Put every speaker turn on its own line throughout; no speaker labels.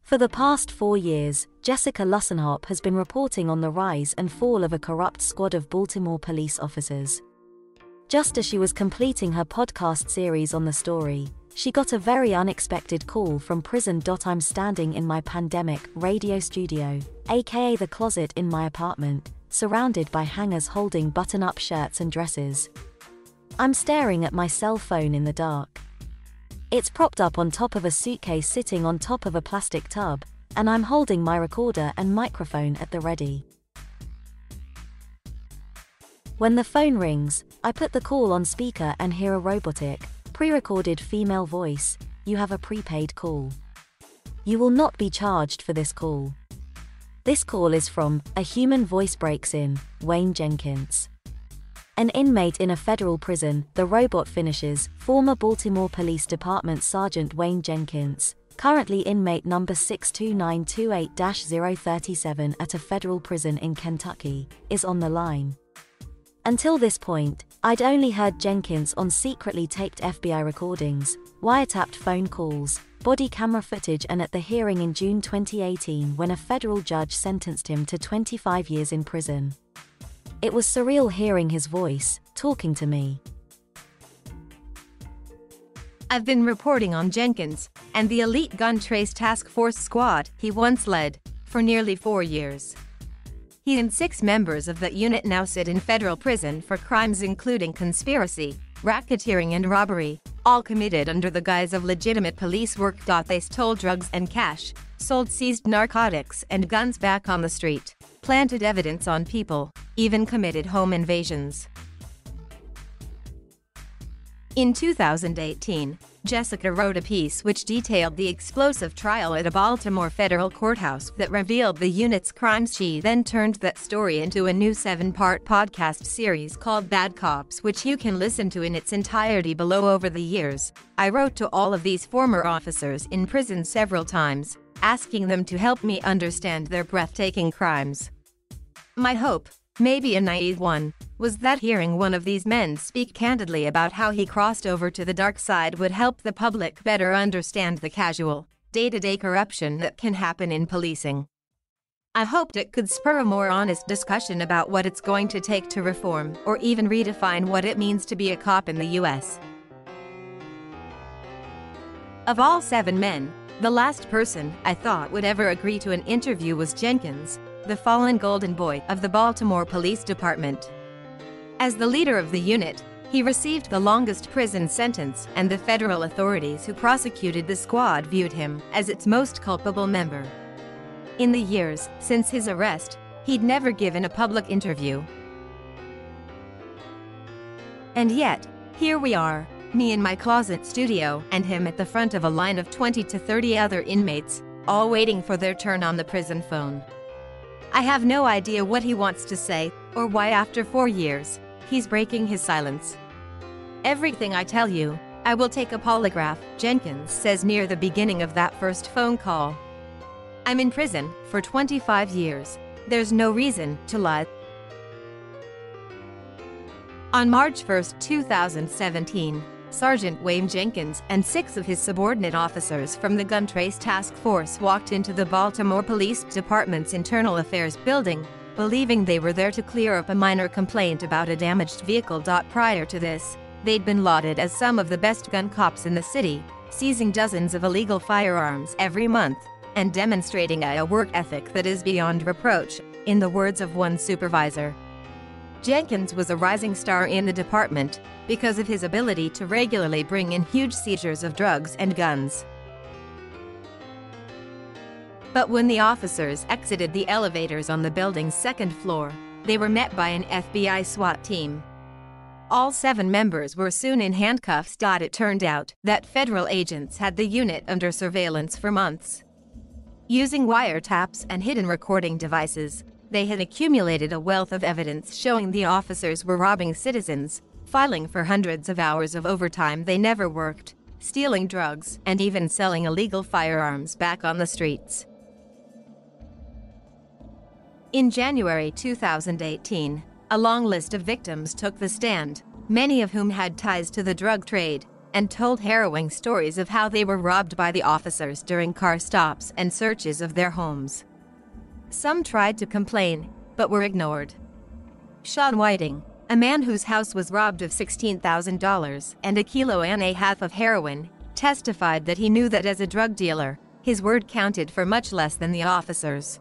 For the past 4 years, Jessica Lussenhop has been reporting on the rise and fall of a corrupt squad of Baltimore police officers. Just as she was completing her podcast series on the story, she got a very unexpected call from prison.I'm standing in my pandemic radio studio, aka the closet in my apartment, surrounded by hangers holding button-up shirts and dresses. I'm staring at my cell phone in the dark. It's propped up on top of a suitcase sitting on top of a plastic tub, and I'm holding my recorder and microphone at the ready. When the phone rings, I put the call on speaker and hear a robotic, pre-recorded female voice. "You have a prepaid call. You will not be charged for this call. This call is from," a human voice breaks in, "Wayne Jenkins. An inmate in a federal prison." The robot finishes, "Former Baltimore Police Department Sergeant Wayne Jenkins, currently inmate number 62928-037 at a federal prison in Kentucky, is on the line." Until this point, I'd only heard Jenkins on secretly taped FBI recordings, wiretapped phone calls, body camera footage, and at the hearing in June 2018 when a federal judge sentenced him to 25 years in prison. It was surreal hearing his voice, talking to me.
I've been reporting on Jenkins and the elite gun trace task force squad he once led for nearly 4 years. He and 6 members of that unit now sit in federal prison for crimes including conspiracy, racketeering, and robbery, all committed under the guise of legitimate police work. They stole drugs and cash, sold seized narcotics and guns back on the street, planted evidence on people, even committed home invasions. In 2018, Jessica wrote a piece which detailed the explosive trial at a Baltimore federal courthouse that revealed the unit's crimes. She then turned that story into a new 7-part podcast series called Bad Cops, which you can listen to in its entirety below. Over the years, I wrote to all of these former officers in prison several times, asking them to help me understand their breathtaking crimes. My hope, maybe a naive one, was that hearing one of these men speak candidly about how he crossed over to the dark side would help the public better understand the casual, day-to-day corruption that can happen in policing. I hoped it could spur a more honest discussion about what it's going to take to reform or even redefine what it means to be a cop in the U.S. Of all 7 men, the last person I thought would ever agree to an interview was Jenkins, the fallen golden boy of the Baltimore Police Department. As the leader of the unit, he received the longest prison sentence, and the federal authorities who prosecuted the squad viewed him as its most culpable member. In the years since his arrest, he'd never given a public interview. And yet, here we are, me in my closet studio and him at the front of a line of 20 to 30 other inmates, all waiting for their turn on the prison phone. I have no idea what he wants to say, or why after 4 years, he's breaking his silence. "Everything I tell you, I will take a polygraph," Jenkins says near the beginning of that first phone call. "I'm in prison for 25 years. There's no reason to lie." On March 1, 2017, Sergeant Wayne Jenkins and 6 of his subordinate officers from the Gun Trace Task Force walked into the Baltimore Police Department's Internal Affairs building, believing they were there to clear up a minor complaint about a damaged vehicle. Prior to this, they'd been lauded as some of the best gun cops in the city, seizing dozens of illegal firearms every month, and demonstrating a work ethic that is beyond reproach, in the words of one supervisor. Jenkins was a rising star in the department because of his ability to regularly bring in huge seizures of drugs and guns. But when the officers exited the elevators on the building's 2nd floor, they were met by an FBI SWAT team. All 7 members were soon in handcuffs. It turned out that federal agents had the unit under surveillance for months. Using wiretaps and hidden recording devices, they had accumulated a wealth of evidence showing the officers were robbing citizens, filing for hundreds of hours of overtime they never worked, stealing drugs, and even selling illegal firearms back on the streets. In January 2018, a long list of victims took the stand, many of whom had ties to the drug trade, and told harrowing stories of how they were robbed by the officers during car stops and searches of their homes. Some tried to complain, but were ignored. Sean Whiting, a man whose house was robbed of $16,000 and 1.5 kilos of heroin, testified that he knew that as a drug dealer, his word counted for much less than the officers.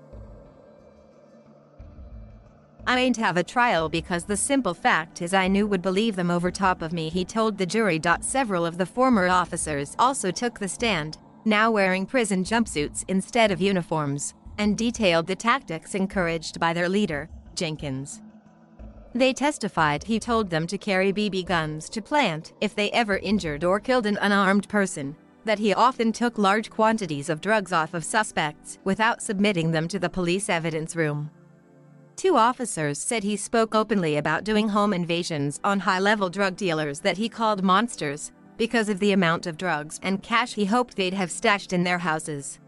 "I ain't have a trial because the simple fact is I knew would believe them over top of me," he told the jury. Several of the former officers also took the stand, now wearing prison jumpsuits instead of uniforms, and detailed the tactics encouraged by their leader, Jenkins. They testified he told them to carry BB guns to plant if they ever injured or killed an unarmed person, that he often took large quantities of drugs off of suspects without submitting them to the police evidence room. 2 officers said he spoke openly about doing home invasions on high-level drug dealers that he called monsters because of the amount of drugs and cash he hoped they'd have stashed in their houses.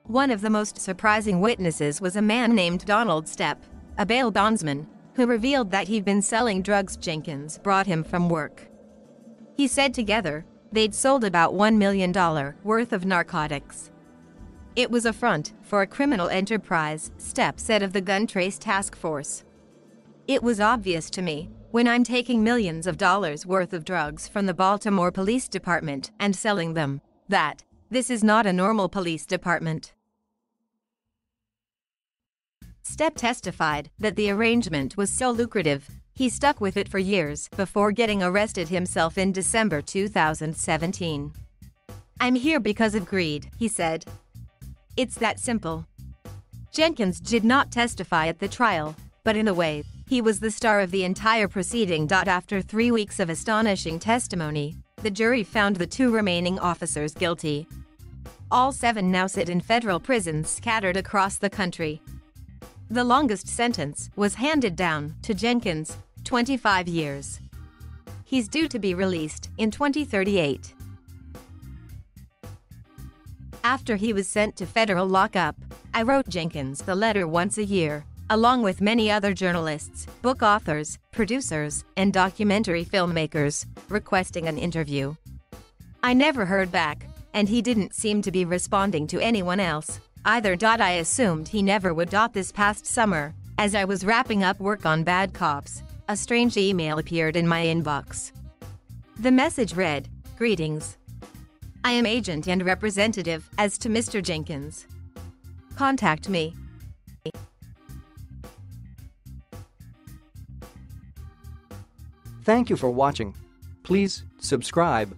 One of the most surprising witnesses was a man named Donald Stepp, a bail bondsman, who revealed that he'd been selling drugs Jenkins brought him from work. He said together, they'd sold about $1 million worth of narcotics. "It was a front for a criminal enterprise," Stepp said of the gun trace task force. "It was obvious to me, when I'm taking millions of dollars worth of drugs from the Baltimore Police Department and selling them, that this is not a normal police department." Stepp testified that the arrangement was so lucrative, he stuck with it for years before getting arrested himself in December 2017. "I'm here because of greed," he said. "It's that simple." Jenkins did not testify at the trial, but in a way, he was the star of the entire proceeding. After 3 weeks of astonishing testimony, the jury found the 2 remaining officers guilty. All 7 now sit in federal prisons scattered across the country. The longest sentence was handed down to Jenkins, 25 years. He's due to be released in 2038. After he was sent to federal lockup, I wrote Jenkins the letter once a year, along with many other journalists, book authors, producers, and documentary filmmakers, requesting an interview. I never heard back, and he didn't seem to be responding to anyone else, either. I assumed he never would. This past summer, as I was wrapping up work on Bad Cops, a strange email appeared in my inbox. The message read, "Greetings. I am agent and representative as to Mr. Jenkins. Contact me."
Thank you for watching. Please subscribe,